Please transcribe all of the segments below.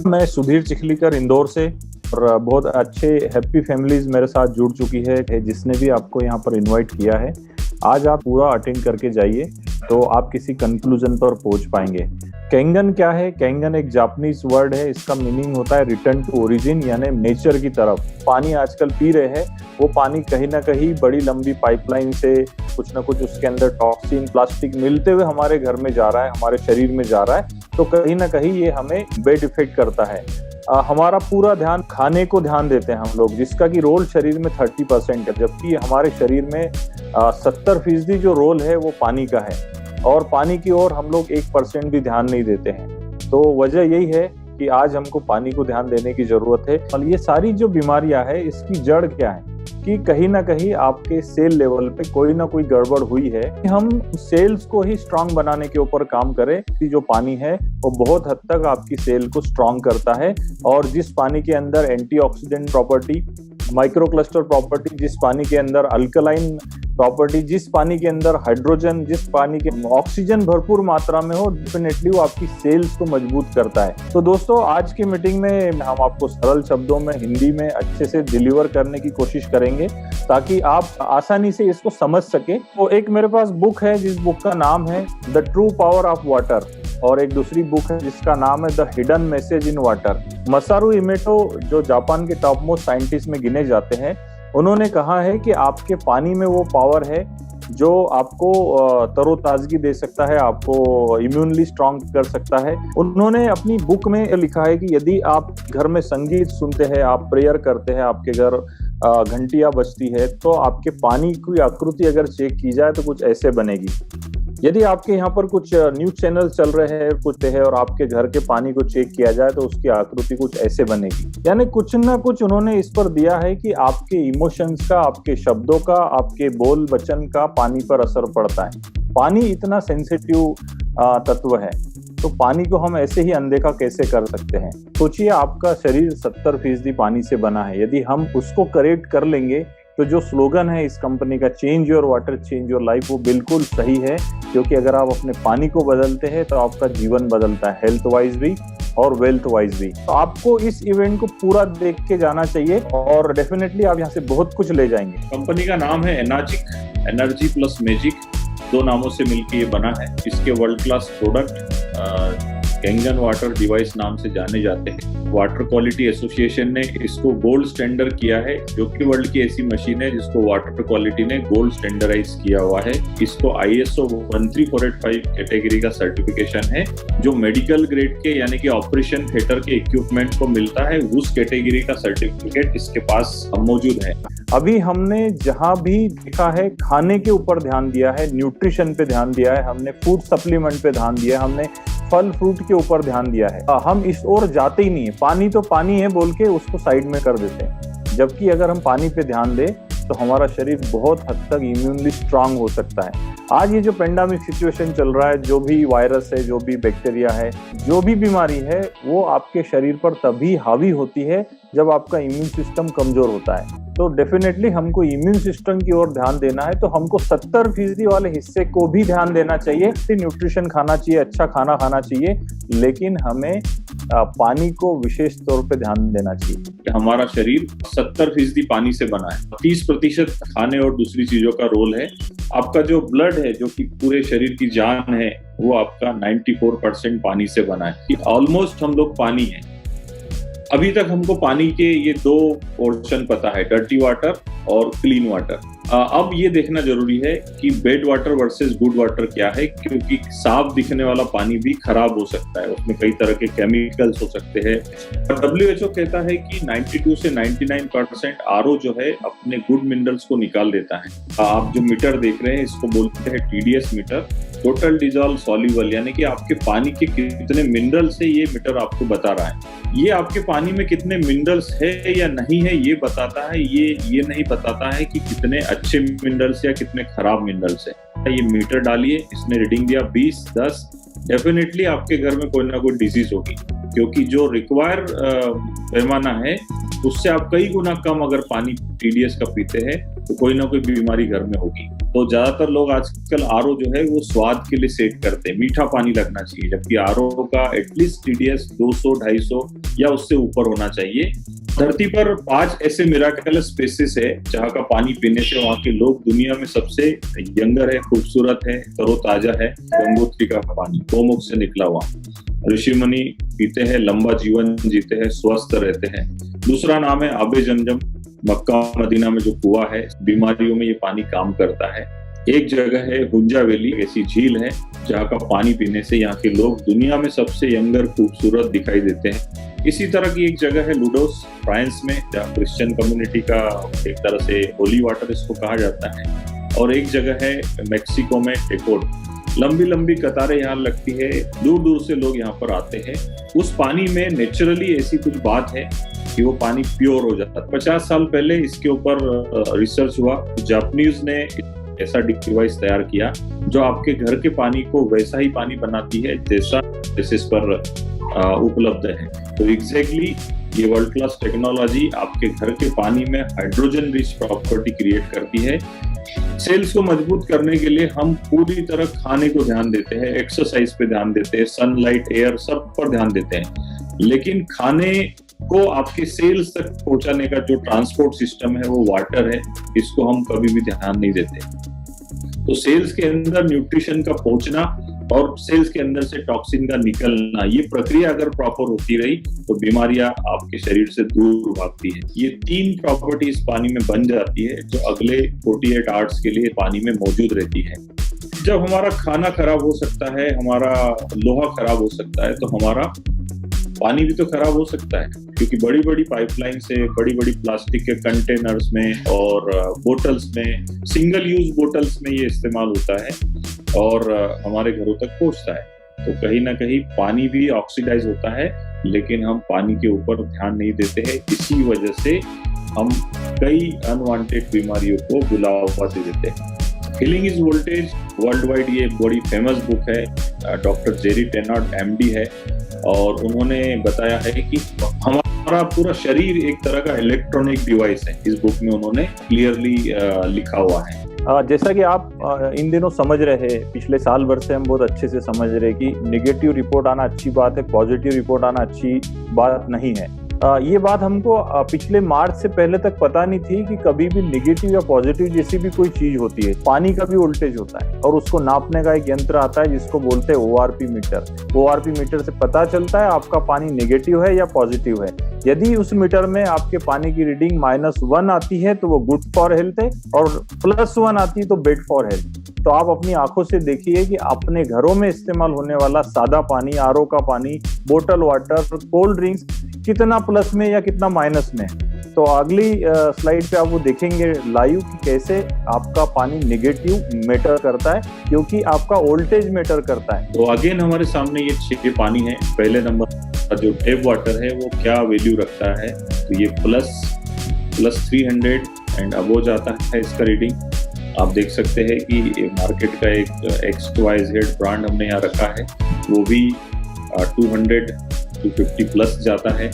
मैं सुधीर चिखलीकर इंदौर से, और बहुत अच्छे हैप्पी फैमिलीज मेरे साथ जुड़ चुकी है जिसने भी आपको यहाँ पर इनवाइट किया है। आज आप पूरा अटेंड करके जाइए तो आप किसी कंक्लूजन पर पहुंच पाएंगे। कैंगन क्या है? कैंगन एक जापानीज वर्ड है, इसका मीनिंग होता है रिटर्न टू ओरिजिन, यानी नेचर की तरफ। पानी आजकल पी रहे हैं, वो पानी कहीं ना कहीं बड़ी लंबी पाइपलाइन से कुछ ना कुछ उसके अंदर टॉक्सिन प्लास्टिक मिलते हुए हमारे घर में जा रहा है, हमारे शरीर में जा रहा है, तो कहीं ना कहीं ये हमें बैड इफेक्ट करता है। हमारा पूरा ध्यान खाने को ध्यान देते हैं हम लोग, जिसका कि रोल शरीर में 30% है, जबकि हमारे शरीर में 70% जो रोल है वो पानी का है, और पानी की ओर हम लोग 1% भी ध्यान नहीं देते हैं। तो वजह यही है कि आज हमको पानी को ध्यान देने की जरूरत है। और ये सारी जो बीमारियां है इसकी जड़ क्या है कि कहीं ना कहीं आपके सेल लेवल पे कोई ना कोई गड़बड़ हुई है। हम सेल्स को ही स्ट्रांग बनाने के ऊपर काम करें कि जो पानी है वो बहुत हद तक आपकी सेल को स्ट्रांग करता है। और जिस पानी के अंदर एंटीऑक्सीडेंट प्रॉपर्टी, माइक्रोक्लस्टर प्रॉपर्टी, जिस पानी के अंदर अल्कलाइन प्रॉपर्टी, जिस पानी के अंदर हाइड्रोजन, जिस पानी के ऑक्सीजन भरपूर मात्रा में हो, डेफिनेटली वो आपकी सेल्स को मजबूत करता है। तो दोस्तों, आज की मीटिंग में हम आपको सरल शब्दों में हिंदी में अच्छे से डिलीवर करने की कोशिश करेंगे ताकि आप आसानी से इसको समझ सके। तो एक मेरे पास बुक है जिस बुक का नाम है the true power of water, और एक दूसरी बुक है जिसका नाम है the hidden message in water. मसारू इमोटो, जो जापान के टॉप मोस्ट साइंटिस्ट में गिने जाते हैं, उन्होंने कहा है कि आपके पानी में वो पावर है जो आपको तरोताजगी दे सकता है, आपको इम्यूनली स्ट्रांग कर सकता है। उन्होंने अपनी बुक में लिखा है कि यदि आप घर में संगीत सुनते हैं, आप प्रेयर करते हैं, आपके घर घंटियां बजती है, तो आपके पानी की आकृति अगर चेक की जाए तो कुछ ऐसे बनेगी। यदि आपके यहाँ पर कुछ न्यूज चैनल चल रहे हैं कुछ है और आपके घर के पानी को चेक किया जाए तो उसकी आकृति कुछ ऐसे बनेगी। यानी कुछ ना कुछ उन्होंने इस पर दिया है कि आपके इमोशंस का, आपके शब्दों का, आपके बोल वचन का पानी पर असर पड़ता है। पानी इतना सेंसिटिव तत्व है, तो पानी को हम ऐसे ही अनदेखा कैसे कर सकते हैं? सोचिए, आपका शरीर 70% पानी से बना है। यदि हम उसको करेक्ट कर लेंगे तो जो स्लोगन है इस कंपनी का, change your water change your life, वो बिल्कुल सही है। क्योंकि अगर आप अपने पानी को बदलते हैं तो आपका जीवन बदलता है, हेल्थ वाइज भी और वेल्थ वाइज भी। तो आपको इस इवेंट को पूरा देख के जाना चाहिए और डेफिनेटली आप यहाँ से बहुत कुछ ले जाएंगे। कंपनी का नाम है एनाजिक, एनर्जी प्लस मैजिक, 2 नामों से मिलकर ये बना है। इसके world class product Kangen water device नाम से जाने जाते हैं। वाटर क्वालिटी एसोसिएशन ने इसको गोल्ड स्टैंडर्ड किया है, जो कि वर्ल्ड की ऐसी मशीन है जिसको वाटर क्वालिटी ने गोल्ड स्टैंडर्डाइज किया हुआ है। इसको ISO 13485 कैटेगरी का सर्टिफिकेशन है, जो मेडिकल ग्रेड के यानी कि ऑपरेशन थिएटर के इक्विपमेंट को मिलता है, उस कैटेगरी का सर्टिफिकेट इसके पास मौजूद है। अभी हमने जहां भी देखा है खाने के ऊपर ध्यान दिया है, न्यूट्रिशन पे ध्यान दिया है, हमने फूड सप्लीमेंट पे ध्यान दिया है, हमने फल फ्रूट के ऊपर ध्यान दिया है। हम इस ओर जाते ही नहीं है। पानी तो पानी है बोल के उसको साइड में कर देते हैं, जबकि अगर हम पानी पे ध्यान दें तो हमारा शरीर बहुत हद तक इम्यूनली स्ट्रांग हो सकता है। आज ये जो पेंडेमिक सिचुएशन चल रहा है, जो भी वायरस है, जो भी बैक्टीरिया है, जो भी बीमारी है, वो आपके शरीर पर तभी हावी होती है जब आपका इम्यून सिस्टम कमजोर होता है। तो डेफिनेटली हमको इम्यून सिस्टम की ओर ध्यान देना है, तो हमको 70% वाले हिस्से को भी ध्यान देना चाहिए। न्यूट्रिशन खाना चाहिए, अच्छा खाना खाना चाहिए, लेकिन हमें पानी को विशेष तौर पे ध्यान देना चाहिए। हमारा शरीर 70% पानी से बना है, 30% खाने और दूसरी चीजों का रोल है। आपका जो ब्लड है, जो कि पूरे शरीर की जान है, वो आपका 94% पानी से बना है। ऑलमोस्ट हम लोग पानी है। अभी तक हमको पानी के ये 2 पोर्शन पता है, डर्टी वाटर और क्लीन वाटर। अब ये देखना जरूरी है कि bad water versus good water क्या है, क्योंकि साफ दिखने वाला पानी भी खराब हो सकता है, उसमें कई तरह के केमिकल्स हो सकते हैं। WHO कहता है कि 92 से 99% RO जो है अपने गुड मिनरल्स को निकाल देता है। आप जो मीटर देख रहे हैं इसको बोलते हैं TDS meter, total dissolve soluble, यानी कि आपके पानी के कितने मिनरल्स है ये मीटर आपको बता रहा है। ये आपके पानी में कितने मिनरल्स है या नहीं है ये बताता है, ये नहीं बताता है कि कितने अच्छे मिनरल्स या कितने खराब मिनरल्स है। ये मीटर डालिए, इसने रीडिंग दिया 20, 10, डेफिनेटली आपके घर में कोई ना कोई डिजीज होगी, क्योंकि जो रिक्वायर पैमाना है उससे आप कई गुना कम अगर पानी TDS का पीते हैं तो कोई ना कोई बीमारी घर में होगी। तो ज्यादातर लोग आजकल आरओ जो है वो स्वाद के लिए सेट करते हैं, मीठा पानी लगना चाहिए, जबकि आरओ का एटलीस्ट टीडीएस 200 250 या उससे ऊपर होना चाहिए। धरती पर 5 ऐसे मिराकलस स्पेसिस है जहाँ का पानी पीने से वहाँ के लोग दुनिया में सबसे यंगर है, खूबसूरत है, तरोताजा है। गंगोत्री का पानी गोमुख से निकला हुआ, ऋषि मुनि पीते हैं, लंबा जीवन जीते हैं, स्वस्थ रहते हैं। दूसरा नाम है आबे जमजम, मक्का मदीना में जो कुआं है, बीमारियों में ये पानी काम करता है। एक जगह है हुंजा वैली, ऐसी झील है जहाँ का पानी पीने से यहाँ के लोग दुनिया में सबसे यंगर खूबसूरत दिखाई देते हैं। इसी तरह की एक जगह है लूडोस फ्रांस में, जहाँ क्रिश्चियन कम्युनिटी का एक तरह से होली वाटर इसको कहा जाता है। और एक जगह है मेक्सिको में टेकोड, लंबी लंबी कतारें यहाँ लगती है, दूर दूर से लोग यहाँ पर आते हैं। उस पानी में नेचुरली ऐसी कुछ बात है कि वो पानी प्योर हो जाता है। 50 साल पहले इसके ऊपर रिसर्च हुआ, जापानीज ने ऐसा डिवाइस तैयार किया जो आपके घर के पानी को वैसा ही पानी बनाती है जैसा बेसिस पर उपलब्ध है। तो एग्जैक्टली ये वर्ल्ड क्लास टेक्नोलॉजी आपके घर के पानी में हाइड्रोजन रिच प्रॉपर्टी क्रिएट करती है। सेल्स को मजबूत करने के लिए हम पूरी तरह खाने को ध्यान देते हैं, एक्सरसाइज पे ध्यान देते हैं, सनलाइट, एयर सब पर ध्यान देते हैं, लेकिन खाने को आपके सेल्स तक पहुंचाने का जो ट्रांसपोर्ट सिस्टम है वो वाटर है, इसको हम कभी भी ध्यान नहीं देते। तो सेल्स के अंदर न्यूट्रिशन का पहुंचना और सेल्स के अंदर से टॉक्सिन का निकलना, ये प्रक्रिया अगर प्रॉपर होती रही तो बीमारियां आपके शरीर से दूर भागती है। ये 3 प्रॉपर्टीज पानी में बन जाती है जो अगले 48 आवर्स के लिए पानी में मौजूद रहती है। जब हमारा खाना खराब हो सकता है, हमारा लोहा खराब हो सकता है, तो हमारा पानी भी तो खराब हो सकता है, क्योंकि बड़ी बड़ी पाइपलाइन से बड़ी बड़ी प्लास्टिक के कंटेनर्स में और बोटल्स में, सिंगल यूज बोटल्स में ये इस्तेमाल होता है और हमारे घरों तक पहुंचता है। तो कहीं ना कहीं पानी भी ऑक्सीडाइज होता है, लेकिन हम पानी के ऊपर ध्यान नहीं देते हैं। इसी वजह से हम कई अनवांटेड बीमारियों को बुलावा दे देते हैं। Healing is voltage world wide ये बड़ी फेमस बुक है, डॉक्टर जेरी टेनार्ड MD है, और उन्होंने बताया है कि हमारा पूरा शरीर एक तरह का इलेक्ट्रॉनिक डिवाइस है। इस बुक में उन्होंने क्लियरली लिखा हुआ है। जैसा कि आप इन दिनों समझ रहे हैं, पिछले साल भर से हम बहुत अच्छे से समझ रहे हैं कि नेगेटिव रिपोर्ट आना अच्छी बात है, पॉजिटिव रिपोर्ट आना अच्छी बात नहीं है। ये बात हमको पिछले मार्च से पहले तक पता नहीं थी कि कभी भी नेगेटिव या पॉजिटिव जैसी भी कोई चीज होती है। पानी का भी वोल्टेज होता है और उसको नापने का एक यंत्र आता है जिसको बोलते हैं ORP मीटर। ORP मीटर से पता चलता है आपका पानी नेगेटिव है या पॉजिटिव है। यदि उस मीटर में आपके पानी की रीडिंग -1 आती है तो वो गुड फॉर हेल्थ है, और +1 आती है तो बैड फॉर हेल्थ। तो आप अपनी आंखों से देखिए कि अपने घरों में इस्तेमाल होने वाला सादा पानी, RO का पानी, बोतल वाटर, कोल्ड ड्रिंक्स कितना प्लस में या कितना माइनस में। तो अगली स्लाइड पे आप वो देखेंगे लाइव कि कैसे आपका पानी नेगेटिव मैटर करता है, क्योंकि आपका वोल्टेज मैटर करता है। तो अगेन हमारे सामने ये 6 पानी है। पहले नंबर का जो टेप वाटर है वो क्या वैल्यू रखता है, तो ये प्लस 300 एंड अबो जाता है इसका रीडिंग। आप देख सकते हैं कि मार्केट का एक XYZ ब्रांड हमने यहाँ रखा है, वो भी 200 250 प्लस जाता है,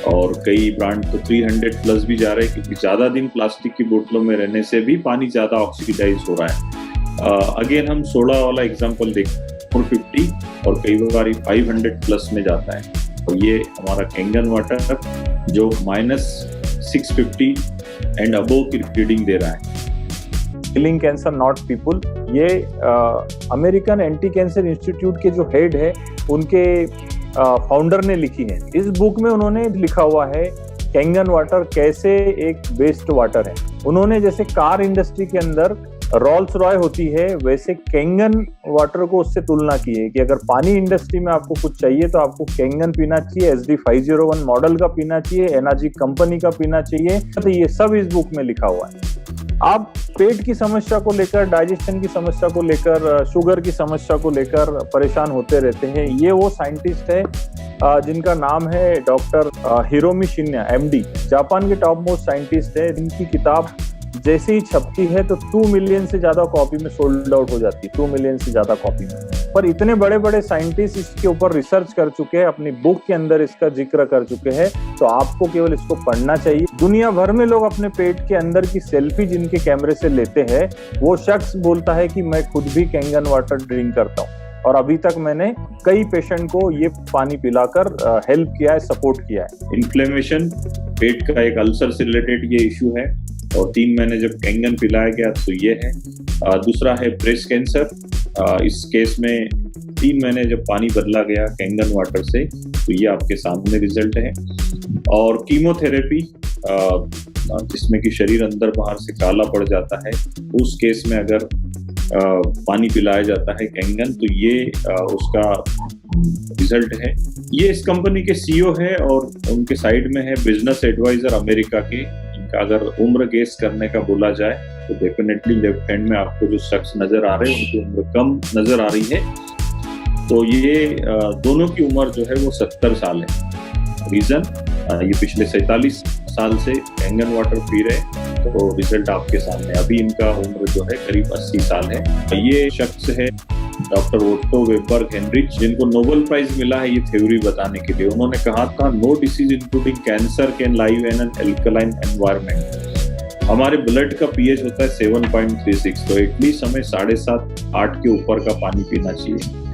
और कई ब्रांड तो 300 प्लस भी जा रहे हैं, क्योंकि ज्यादा दिन प्लास्टिक की बोतलों में रहने से भी पानी ज्यादा ऑक्सीडाइज हो रहा है। अगेन हम सोडा वाला एग्जांपल देखते 450 और कई बार 500 प्लस में जाता है। और ये हमारा कैंगन वाटर जो -650 एंड अबोव की रीडिंग दे रहा है। किलिंग कैंसर नॉट पीपुल, ये अमेरिकन एंटी कैंसर इंस्टीट्यूट के जो हेड है उनके फाउंडर ने लिखी है। इस बुक में उन्होंने लिखा हुआ है कैंगन वाटर कैसे एक बेस्ट वाटर है। उन्होंने जैसे कार इंडस्ट्री के अंदर रोल्स रॉय होती है, वैसे कैंगन वाटर को उससे तुलना की है कि अगर पानी इंडस्ट्री में आपको कुछ चाहिए तो आपको कैंगन पीना चाहिए, SD 501 मॉडल का पीना चाहिए, एनर्जी कंपनी का पीना चाहिए। तो ये सब इस बुक में लिखा हुआ है। आप पेट की समस्या को लेकर, डाइजेशन की समस्या को लेकर, शुगर की समस्या को लेकर परेशान होते रहते हैं। ये वो साइंटिस्ट है जिनका नाम है doctor Hiromi Shinya MD, Japan के टॉप मोस्ट साइंटिस्ट है। इनकी किताब जैसे ही छपती है तो 2 मिलियन से ज्यादा कॉपी में सोल्ड आउट हो जाती है, 2 मिलियन से ज्यादा कॉपी में। पर इतने बड़े बड़े साइंटिस्ट इसके ऊपर रिसर्च कर चुके हैं, अपनी बुक के अंदर इसका जिक्र कर चुके हैं, तो आपको केवल इसको पढ़ना चाहिए। दुनिया भर में लोग अपने पेट के अंदर की सेल्फी जिनके कैमरे से लेते हैं, वो शख्स बोलता है कि मैं खुद भी कैंगन वाटर ड्रिंक करता हूँ और अभी तक मैंने कई पेशेंट को ये पानी पिलाकर हेल्प किया है, सपोर्ट किया है। इन्फ्लेमेशन, पेट का एक अल्सर से रिलेटेड ये इशू है और 3 महीने जब कैंगन पिलाया गया तो ये है। दूसरा है ब्रेस्ट कैंसर, इस केस में 3 महीने जब पानी बदला गया कैंगन वाटर से तो ये आपके सामने रिजल्ट है। और कीमोथेरेपी, जिसमें कि शरीर अंदर बाहर से काला पड़ जाता है, उस केस में अगर पानी पिलाया जाता है कैंगन तो ये उसका रिजल्ट है। ये इस कंपनी के सीईओ है और उनके साइड में है बिजनेस एडवाइजर अमेरिका के। इनका अगर उम्र गेस करने का बोला जाए तो डेफिनेटली लेफ्ट हैंड में आपको जो शख्स नजर आ रहे हैं उनकी उम्र कम नजर आ रही है, तो ये दोनों की उम्र जो है वो 70 साल है। रीजन, ये पिछले 47 साल से कैंगन वाटर पी रहे, तो रिजल्ट आपके सामने। अभी इनका उम्र जो है करीब 80 साल है। ये शख्स है डॉक्टर ओट्टो वेबबर्ग हेनरिच, जिनको नोबेल प्राइज मिला है ये थ्योरी बताने के लिए। उन्होंने कहा था no disease including cancer can live in an alkaline environment. हमारे ब्लड का पीएच होता है 7.36, तो एटलीस्ट हमें 7.5-8 के ऊपर का पानी पीना चाहिए।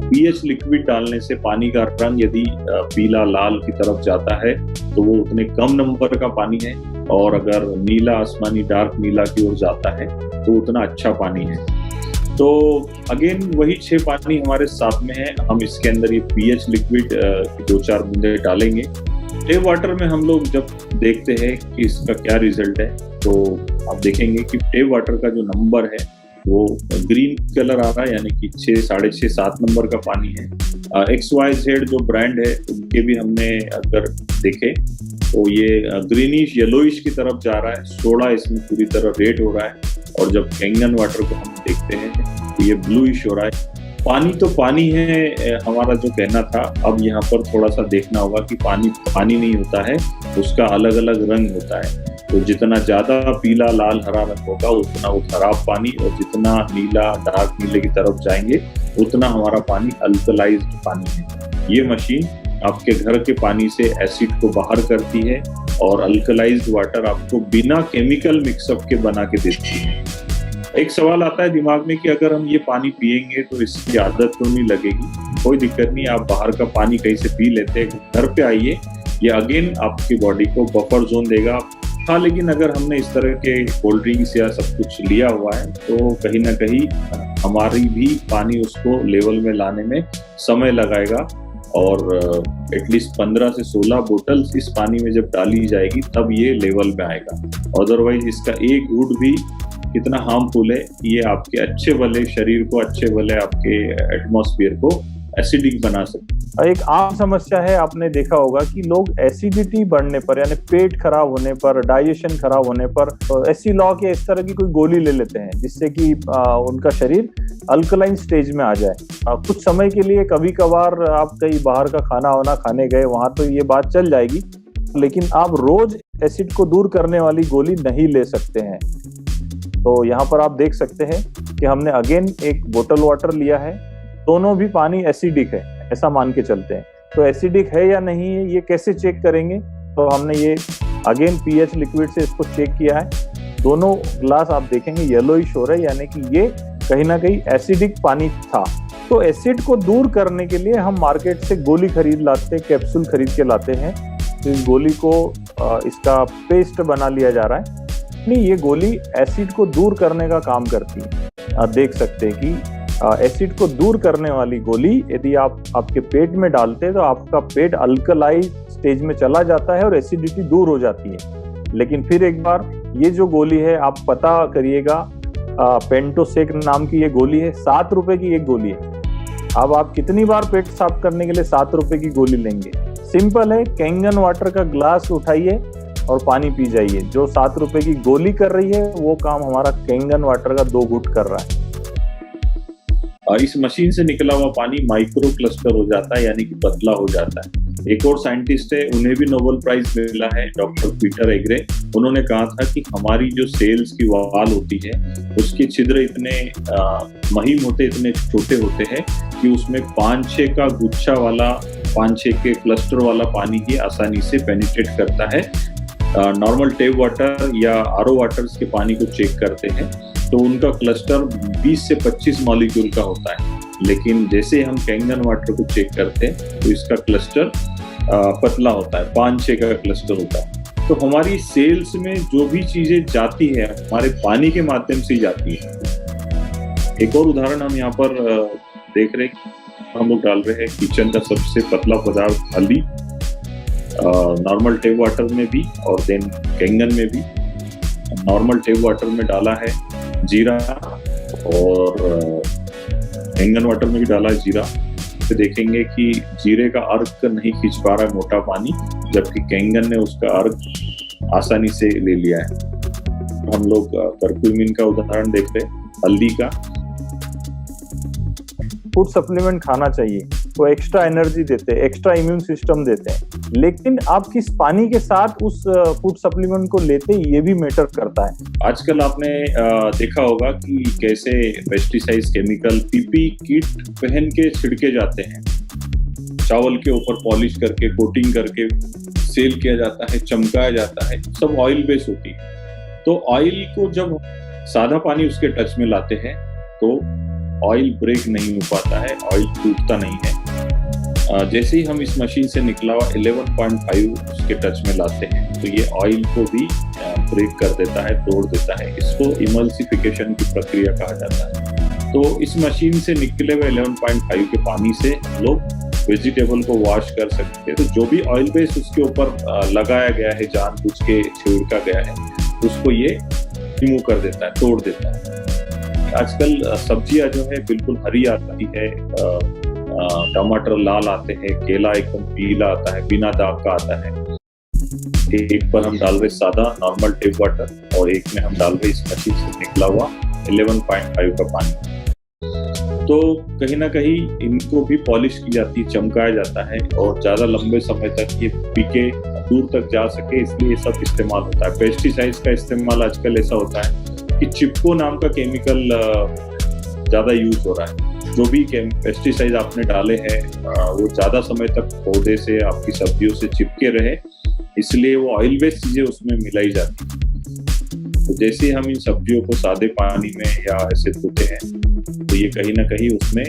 पीएच लिक्विड डालने से पानी का रंग यदि पीला लाल की तरफ जाता है तो वो उतने कम नंबर का पानी है, और अगर नीला आसमानी डार्क नीला की ओर जाता है तो उतना अच्छा पानी है। तो अगेन वही 6 पानी हमारे साथ में है। हम इसके अंदर ये पीएच लिक्विड 2-4 बूंदे डालेंगे। टेप वाटर में हम लोग जब देखते हैं कि इसका क्या रिजल्ट है तो आप देखेंगे कि टेप वाटर का जो नंबर है वो ग्रीन कलर आ रहा है, यानी कि 6, 6.5, 7 नंबर का पानी है। XYZ जो ब्रांड है उनके भी हमने अगर देखे तो ये ग्रीनिश येलोइश की तरफ जा रहा है, सोडा इसमें पूरी तरह रेड हो रहा है, और जब कैंगन वाटर को हम देखते हैं तो ये ब्लूइश हो रहा है। पानी तो पानी है हमारा जो कहना था। अब यहाँ पर थोड़ा सा देखना होगा कि पानी पानी नहीं होता है, उसका अलग अलग रंग होता है। तो जितना ज्यादा पीला लाल हरा रंग होगा उतना वो खराब पानी, और जितना नीला डार्क नीले की तरफ जाएंगे उतना हमारा पानी अल्कलाइज्ड पानी है। ये मशीन आपके घर के पानी से एसिड को बाहर करती है और अल्कलाइज्ड वाटर आपको बिना केमिकल मिक्सअप के बना के देती है। एक सवाल आता है दिमाग में कि अगर हम ये पानी पिएंगे तो इसकी आदत तो नहीं लगेगी। कोई दिक्कत नहीं, आप बाहर का पानी कहीं से पी लेते हैं, घर पे आइए, ये अगेन आपकी बॉडी को बफर जोन देगा। हाँ, लेकिन अगर हमने इस तरह के कोल्ड ड्रिंक्स या सब कुछ लिया हुआ है तो कहीं ना कहीं हमारी भी पानी उसको लेवल में लाने में समय लगाएगा, और एटलीस्ट 15 से 16 बोतल्स इस पानी में जब डाली जाएगी तब ये लेवल में आएगा। अदरवाइज इसका एक घूंट भी कितना हार्मफुल है, ये आपके अच्छे भले शरीर को, अच्छे भले आपके एटमॉस्फेयर को एसिडिक बना सकते। एक आम समस्या है, आपने देखा होगा कि लोग एसिडिटी बढ़ने पर, यानी पेट खराब होने पर, डाइजेशन खराब होने पर एसिलॉक या इस तरह की कोई गोली ले लेते हैं जिससे कि उनका शरीर अल्कलाइन स्टेज में आ जाए। कुछ समय के लिए कभी कभार आप कहीं बाहर का खाना वाना खाने गए, वहां तो ये बात चल जाएगी, लेकिन आप रोज एसिड को दूर करने वाली गोली नहीं ले सकते हैं। तो यहाँ पर आप देख सकते हैं कि हमने अगेन एक बोतल वाटर लिया है, दोनों भी पानी एसिडिक है ऐसा मान के चलते हैं। तो एसिडिक है या नहीं है ये कैसे चेक करेंगे? तो हमने ये अगेन पीएच लिक्विड से इसको चेक किया है। दोनों ग्लास आप देखेंगे येलोइश हो रहा है, यानी कि ये कहीं ना कहीं एसिडिक पानी था। तो एसिड को दूर करने के लिए हम मार्केट से गोली खरीद लाते हैं, कैप्सूल खरीद के लाते हैं। तो इस गोली को इसका पेस्ट बना लिया जा रहा है। नहीं, ये गोली एसिड को दूर करने का काम करती है। आप देख सकते हैं कि एसिड को दूर करने वाली गोली यदि आप आपके पेट में डालते हैं तो आपका पेट अल्कलाइज स्टेज में चला जाता है और एसिडिटी दूर हो जाती है। लेकिन फिर एक बार ये जो गोली है आप पता करिएगा, पेंटोसेक नाम की ये गोली है, 7 रुपए की एक गोली है। अब आप कितनी बार पेट साफ करने के लिए 7 रुपए की गोली लेंगे? सिंपल है, कैंगन वाटर का ग्लास उठाइए और पानी पी जाइए। जो 7 रुपए की गोली कर रही है वो काम हमारा कैंगन वाटर का 2 घूंट कर रहा है। इस मशीन से निकला हुआ पानी माइक्रो क्लस्टर हो जाता है, यानी कि पतला हो जाता है। एक और साइंटिस्ट है, उन्हें भी नोबेल प्राइज मिला है, डॉक्टर पीटर एग्रे। उन्होंने कहा था कि हमारी जो सेल्स की वाल होती है उसके छिद्र इतने महीन होते, इतने छोटे होते हैं कि उसमें 5-6 का गुच्छा वाला, 5-6 के क्लस्टर वाला पानी ही आसानी से पेनिट्रेट करता है। नॉर्मल टेप वाटर या आरओ वाटर्स के पानी को चेक करते हैं तो उनका क्लस्टर 20 से 25 मॉलिक्यूल का होता है, लेकिन जैसे हम कैंगन वाटर को चेक करते हैं तो इसका क्लस्टर पतला होता है, 5-6 का क्लस्टर होता है। तो हमारी सेल्स में जो भी चीजें जाती है हमारे पानी के माध्यम से ही जाती है। एक और उदाहरण हम यहाँ पर देख रहे हैं, हम लोग डाल रहे हैं किचन का सबसे पतला पदार्थ हल्दी, नॉर्मल टेप वाटर में भी और देन कैंगन में भी। नॉर्मल टेप वाटर में डाला है जीरा और कैंगन वाटर में भी डाला है जीरा। तो देखेंगे कि जीरे का अर्क नहीं खींच पा रहा है मोटा पानी, जबकि कैंगन ने उसका अर्क आसानी से ले लिया है। हम लोग करक्यूमिन का उदाहरण देख रहे हैं, हल्दी का। फूड सप्लीमेंट खाना चाहिए, वो एक्स्ट्रा एनर्जी देते हैं, एक्स्ट्रा इम्यून सिस्टम देते हैं, लेकिन आप किस पानी के साथ उस फूड सप्लीमेंट को लेते हैं ये भी मैटर करता है। आजकल आपने देखा होगा कि कैसे पेस्टिसाइड्स, केमिकल पीपी किट पहन के छिड़के जाते हैं, चावल के ऊपर पॉलिश करके, कोटिंग करके सेल किया जाता है, चमकाया जाता है, सब ऑयल बेस होती है। तो ऑयल को जब सादा पानी उसके टच में लाते हैं तो ऑयल ब्रेक नहीं हो पाता है, ऑयल टूटता नहीं है। जैसे ही हम इस मशीन से निकला हुआ 11.5 उसके टच में लाते हैं तो ये ऑयल को भी ब्रेक कर देता है, तोड़ देता है। इसको इमल्सिफिकेशन की प्रक्रिया कहा जाता है। तो इस मशीन से निकले हुए 11.5 के पानी से लोग वेजिटेबल को वॉश कर सकते हैं। तो जो भी ऑयल बेस उसके ऊपर लगाया गया है, जानबूझ के छिड़का गया है, उसको ये रिमूव कर देता है, तोड़ देता है। आजकल सब्जियां जो है बिल्कुल हरी आती है, टमाटर लाल आते हैं, केला एकदम पीला आता है, बिना दाग का आता है। एक पर हम डाल रहे सादा नॉर्मल टेप वाटर और एक में हम डाल रहे इस मशीन से निकला हुआ 11.5 का पानी। तो कहीं ना कहीं इनको भी पॉलिश की जाती है, चमकाया जाता है और ज्यादा लंबे समय तक ये पीके दूर तक जा सके, इसलिए सब इस्तेमाल होता है। पेस्टिसाइड्स का इस्तेमाल आजकल ऐसा होता है कि चिपको नाम का केमिकल ज्यादा यूज हो रहा है। जो भी पेस्टिसाइड आपने डाले हैं वो ज्यादा समय तक पौधे से, आपकी सब्जियों से चिपके रहे, इसलिए वो ऑयल बेस्ड चीजें उसमें मिलाई जाती है। तो जैसे हम इन सब्जियों को सादे पानी में या ऐसे धोते हैं तो ये कहीं ना कहीं उसमें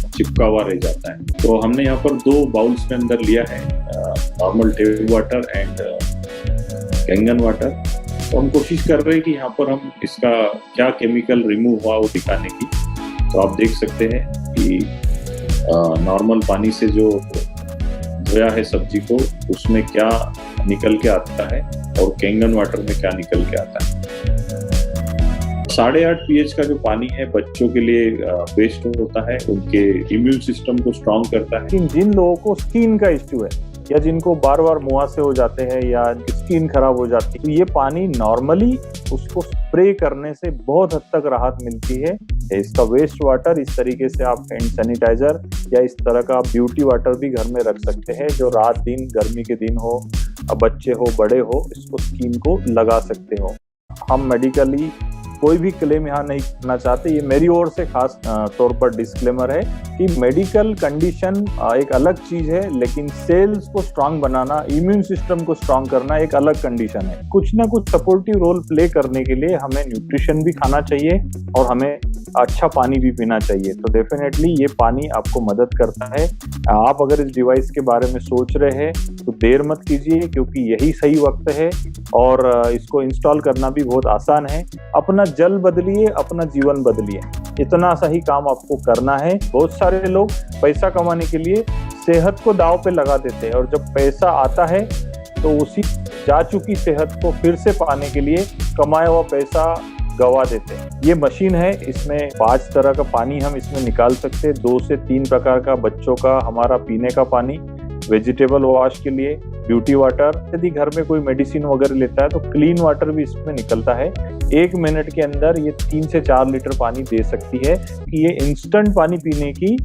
चिपका हुआ रह जाता है। तो हमने यहाँ पर 2 बाउल्स में अंदर लिया है, normal tape water and Kangen water. तो हम कोशिश कर रहे हैं कि यहाँ पर हम इसका क्या केमिकल रिमूव हुआ वो दिखाने की। तो आप देख सकते हैं कि नॉर्मल पानी से जो धोया है सब्जी को, उसमें क्या निकल के आता है और कैंगन वाटर में क्या निकल के आता है। 8.5 pH का जो पानी है बच्चों के लिए बेस्ट होता है, उनके इम्यून सिस्टम को स्ट्रॉन्ग करता है। जिन लोगों को स्किन का इश्यू है या जिनको बार बार मुहासे हो जाते हैं या स्किन खराब हो जाती है, तो ये पानी नॉर्मली उसको स्प्रे करने से बहुत हद तक राहत मिलती है। इसका वेस्ट वाटर इस तरीके से आप हैंड सैनिटाइजर या इस तरह का ब्यूटी वाटर भी घर में रख सकते हैं, जो रात दिन, गर्मी के दिन हो, बच्चे हो, बड़े हो, इसको स्किन को लगा सकते हो। हम मेडिकली कोई भी क्लेम यहाँ नहीं करना चाहते, ये मेरी ओर से खास तौर पर डिस्क्लेमर है कि मेडिकल कंडीशन एक अलग चीज है, लेकिन सेल्स को स्ट्रांग बनाना, इम्यून सिस्टम को स्ट्रांग करना एक अलग कंडीशन है। कुछ ना कुछ सपोर्टिव रोल प्ले करने के लिए हमें न्यूट्रिशन भी खाना चाहिए और हमें अच्छा पानी भी पीना चाहिए। तो डेफिनेटली ये पानी आपको मदद करता है। आप अगर इस डिवाइस के बारे में सोच रहे हैं तो देर मत कीजिए, क्योंकि यही सही वक्त है और इसको इंस्टॉल करना भी बहुत आसान है। अपना जल बदलिए, अपना जीवन बदलिए, इतना सा ही काम आपको करना है। बहुत सारे लोग पैसा कमाने के लिए सेहत को दांव पे लगा देते हैं और जब पैसा आता है तो उसी जा चुकी सेहत को फिर से पाने के लिए कमाया हुआ पैसा गवा देते हैं। ये मशीन है, इसमें 5 तरह का पानी हम इसमें निकाल सकते हैं। 2 से 3 प्रकार का बच्चों का, हमारा पीने का पानी, वेजिटेबल वॉश के लिए ब्यूटी वाटर। यदि घर में कोई मेडिसिन वगैरह लेता है तो क्लीन वाटर भी इसमें निकलता है। 1 मिनट के अंदर ये 3 से 4 लीटर पानी दे सकती है कि ये इंस्टेंट पानी पीने की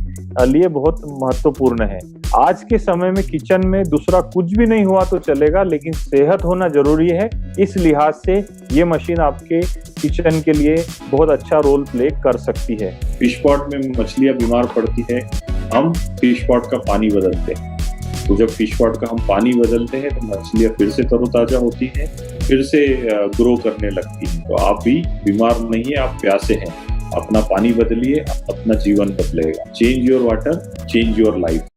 लिए बहुत महत्वपूर्ण है। आज के समय में किचन में दूसरा कुछ भी नहीं हुआ तो चलेगा, लेकिन सेहत होना जरूरी है। इस लिहाज से ये मशीन आपके किचन के लिए बहुत अच्छा रोल प्ले कर सकती है। फिश पॉट में मछलियां बीमार पड़ती है, हम फिश पॉट का पानी बदलते हैं। तो जब फिश पॉट का हम पानी बदलते हैं तो मछलियां फिर से तरोताजा होती हैं, फिर से ग्रो करने लगती हैं। तो आप भी बीमार नहीं है, आप प्यासे हैं। अपना पानी बदलिए, अपना जीवन बदलेगा। Change your water, change your life.